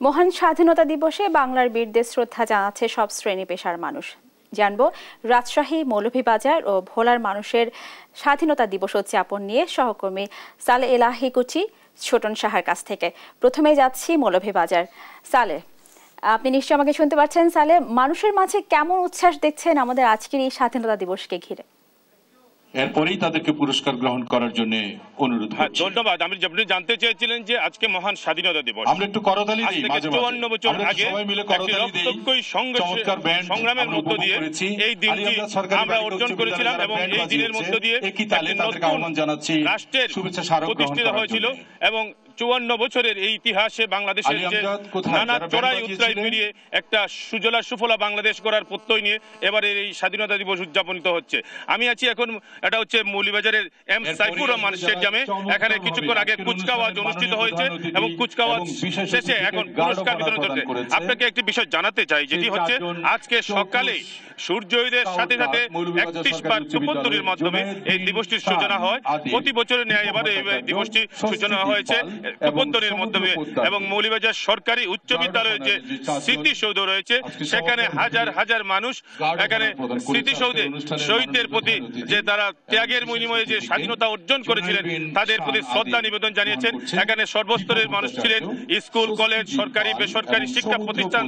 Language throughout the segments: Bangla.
মহান স্বাধীনতা দিবসে বাংলার বীরদের শ্রদ্ধা জানাচ্ছে সব শ্রেণী পেশার মানুষ। জানবো রাজশাহী, মৌলভীবাজার ও ভোলার মানুষের স্বাধীনতা দিবস উদযাপন নিয়ে সহকর্মী সালে এলাহি কুচি ছোটন সাহার কাছ থেকে। প্রথমে যাচ্ছি মৌলভীবাজার। সালে, আপনি নিশ্চয়ই আমাকে শুনতে পাচ্ছেন। সালে, মানুষের মাঝে কেমন উচ্ছ্বাস দেখছেন আমাদের আজকের এই স্বাধীনতা দিবসকে ঘিরে? এরপরেই তাদেরকে পুরস্কার গ্রহণ করার জন্য অনুরোধ করছি। ধন্যবাদ। আপনি জানতে চেয়েছিলেন যে আজকে মহান স্বাধীনতা দিবস, আমরা একটু করতালি দিই। 54 বছর আগে সংগ্রামের মধ্য দিয়ে এই দিনটি আমরা অর্জন করেছিলাম এবং এই দিনের মধ্য দিয়ে রাষ্ট্রের প্রতিষ্ঠিত হয়েছিল এবং 54 বছরের এই ইতিহাসে বাংলাদেশের যে নানা চড়াই উতরাই পেরিয়ে একটা সুজলা সুফলা বাংলাদেশ গড়ার প্রত্যয় নিয়ে এবারে এই স্বাধীনতা দিবস উদযাপনিত হচ্ছে। আমি আছি এখন, এটা হচ্ছে মৌলভীবাজারের এম সাইফুর রহমান স্টেডিয়ামে। এখানে কিছুক্ষণ আগে কুচকাওয়াজ অনুষ্ঠিত হয়েছে এবং কুচকাওয়াজ শেষে এখন পুরস্কার বিতরণ চলছে। আপনাকে একটি বিষয় জানাতে চাই, যেটি হচ্ছে আজকে সকালে সূর্যোদয়ের সাথে সাথে 31 বার তুপন্তরীর মাধ্যমে এই দিবসটির সূচনা হয়। প্রতি বছরের ন্যায় এবারে এই দিবসটি সূচনা হয়েছে তুপন্তরীর মাধ্যমে এবং মৌলভীবাজার সরকারি উচ্চ বিদ্যালয়ের যে স্মৃতিসৌধ রয়েছে সেখানে হাজার হাজার মানুষ এখানে স্মৃতিসৌধে শহীদদের প্রতি যে তারা ত্যাগের বিনিময়ে যে স্বাধীনতা অর্জন করেছিলেন তাদের প্রতি শ্রদ্ধা নিবেদন জানিয়েছেন। এখানে সর্বস্তরের মানুষ ছিলেন, স্কুল, কলেজ, সরকারি বেসরকারি শিক্ষা প্রতিষ্ঠান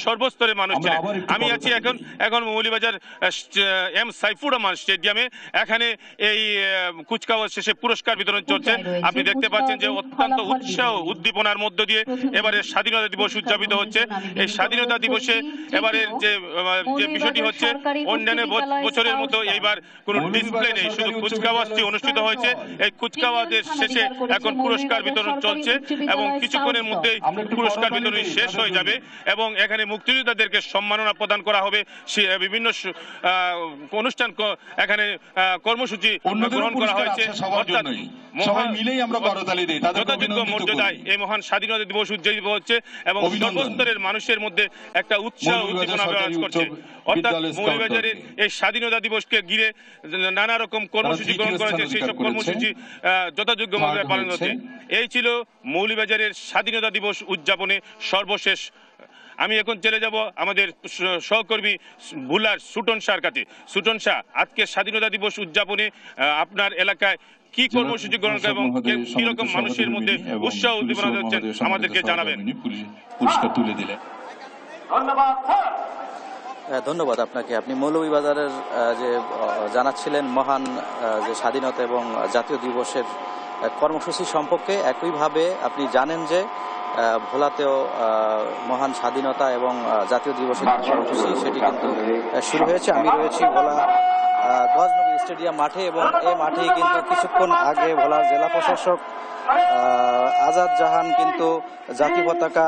সর্বস্তরের মানুষ ছিলেন। আমি আছি এখন মৌলভীবাজার এম সাইফুর রহমান স্টেডিয়ামে। এখানে এই কুচকাওয়াজ শেষে পুরস্কার বিতরণ চলছে। আপনি দেখতে পাচ্ছেন যে অত্যন্ত উৎসাহ উদ্দীপনার মধ্য দিয়ে এবারে স্বাধীনতা দিবস উদযাপিত হচ্ছে। এই স্বাধীনতা দিবসে এবারের যে বিষয়টি হচ্ছে, অন্যান্য বছরের মতো এইবার কোনো ডিসপ্লে নেই, শুধু কুচকাওয়াজটি অনুষ্ঠিত হয়েছে। এই কুচকাওয়াজের শেষে এখন পুরস্কার বিতরণ চলছে এবং কিছুক্ষণের মধ্যেই পুরস্কার বিতরণ শেষ হয়ে যাবে এবং এখানে মুক্তিযোদ্ধাদেরকে সম্মাননা প্রদান করা হবে। বিভিন্ন অনুষ্ঠান এখানে কর্মসূচি গ্রহণ করা হয়েছে। যথাযোগ্য মর্যাদায় এই মহান স্বাধীনতা দিবস উদযাপিত হচ্ছে এবং সর্বস্তরের মানুষের মধ্যে একটা উৎসাহ উদ্দীপনা বিরাজ করছে। অর্থাৎ মৌলভীবাজারের এই স্বাধীনতা দিবসকে ঘিরে নানা রকম কর্মসূচি গ্রহণ করেছে, সেই সব কর্মসূচি যথাযোগ্য মর্যাদায় পালন হচ্ছে। এই ছিল মৌলভীবাজারের স্বাধীনতা দিবস উদযাপনে সর্বশেষ। আমি এখন চলে যাব আমাদের সহকর্মী ভোলার সুটন শাহর কাছে। সুটন শাহ, আজকে স্বাধীনতা দিবস উদযাপনে আপনার এলাকায় কি কর্মসূচি গ্রহণ করে এবং কি রকম মানুষের মধ্যে উৎসাহ উদ্দীপনা দিচ্ছেন আমাদেরকে জানাবেন। পুরস্কার তুলে দিলেন। ধন্যবাদ আপনাকে। আপনি মৌলভীবাজারের যে জানাচ্ছিলেন মহান যে স্বাধীনতা এবং জাতীয় দিবসের কর্মসূচি সম্পর্কে, একইভাবে আপনি জানেন যে ভোলাতেও মহান স্বাধীনতা এবং জাতীয় দিবসের কর্মসূচি সেটি কিন্তু শুরু হয়েছে। আমি রয়েছি ভোলা গজনবী স্টেডিয়াম মাঠে এবং এই মাঠেই কিন্তু কিছুক্ষণ আগে ভোলার জেলা প্রশাসক আজাদ জাহান কিন্তু জাতীয় পতাকা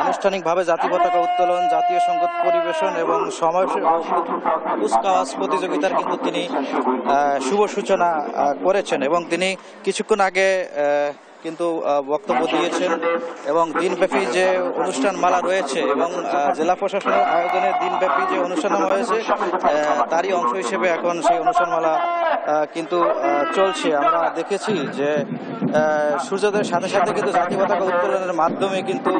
আনুষ্ঠানিকভাবে জাতীয় পতাকা উত্তোলন, জাতীয় সংগীত পরিবেশন এবং কুচকাওয়াজ প্রতিযোগিতার কিন্তু তিনি শুভ সূচনা করেছেন এবং তিনি কিছুক্ষণ আগে কিন্তু বক্তব্য দিয়েছেন এবং দিনব্যাপী যে অনুষ্ঠানমালা রয়েছে এবং জেলা প্রশাসনের আয়োজনে দিনব্যাপী যে অনুষ্ঠানমালা রয়েছে তারই অংশ হিসেবে এখন সেই অনুষ্ঠানমালা কিন্তু চলছে। আমরা দেখেছি যে সূর্যোদয়ের সাথে সাথে কিন্তু জাতীয় পতাকা উত্তোলনের মাধ্যমে কিন্তু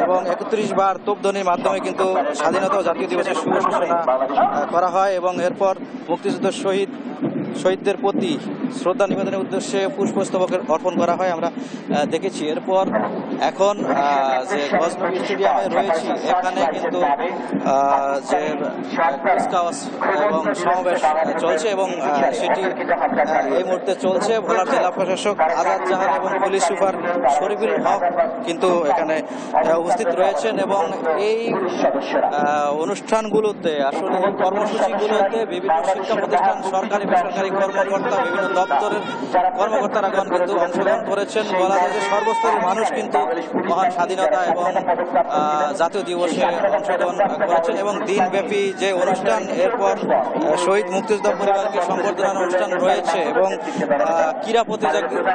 এবং 31 বার তোপধ্বনির মাধ্যমে কিন্তু স্বাধীনতা ও জাতীয় দিবসের শুভ সূচনা করা হয় এবং এরপর মুক্তিযুদ্ধ শহীদদের প্রতি শ্রদ্ধা নিবেদনের উদ্দেশ্যে পুষ্পস্তবক অর্পণ করা হয়, আমরা দেখেছি। এরপর এখন যে গজনবী স্টেডিয়ামে রয়েছি এখানে কিন্তু যে কুচকাওয়াজ এবং সমাবেশ চলছে এবং সেটি এই মুহূর্তে চলছে। ভোলার জেলা প্রশাসক আজাদ জাহান এবং পুলিশ সুপার শরীফুল হক কিন্তু এখানে উপস্থিত রয়েছেন এবং এই অনুষ্ঠানগুলোতে আসলে কর্মসূচিগুলোতে বিভিন্ন শিক্ষা প্রতিষ্ঠান, সরকারি বেসরকারি কর্মকর্তা, বিভিন্ন দপ্তরের কর্মকর্তারাগণ কিন্তু অংশগ্রহণ করেছেন। বলা যায় যে সর্বস্তরের মানুষ কিন্তু মহান স্বাধীনতা এবং জাতীয় দিবসে অংশগ্রহণ করেছেন এবং দিনব্যাপী যে অনুষ্ঠান, এরপর শহীদ মুক্তিযোদ্ধা পরিবারকে সংবর্ধনার অনুষ্ঠান রয়েছে এবং ক্রীড়া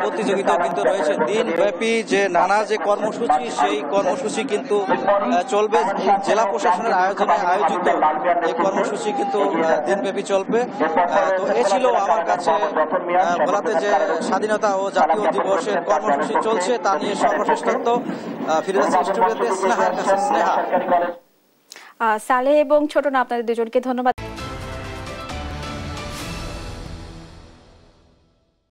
প্রতিযোগিতা কিন্তু রয়েছে। দিনব্যাপী যে নানা যে কর্মসূচি, সেই কর্মসূচি কিন্তু চলবে। জেলা প্রশাসনের আয়োজনে আয়োজিত এই কর্মসূচি কিন্তু দিনব্যাপী চলবে। তো এ ছিল আমার কাছে ভোলাতে যে স্বাধীনতা ও জাতীয় দিবসের কর্মসূচি চলছে তা নিয়ে সর্বশেষ তথ্য ফিরে যাচ্ছে স্টুডিওতে স্নেহার কাছে। স্নেহা। সালেহ এবং ছোটন, আপনাদের দুজনকে ধন্যবাদ।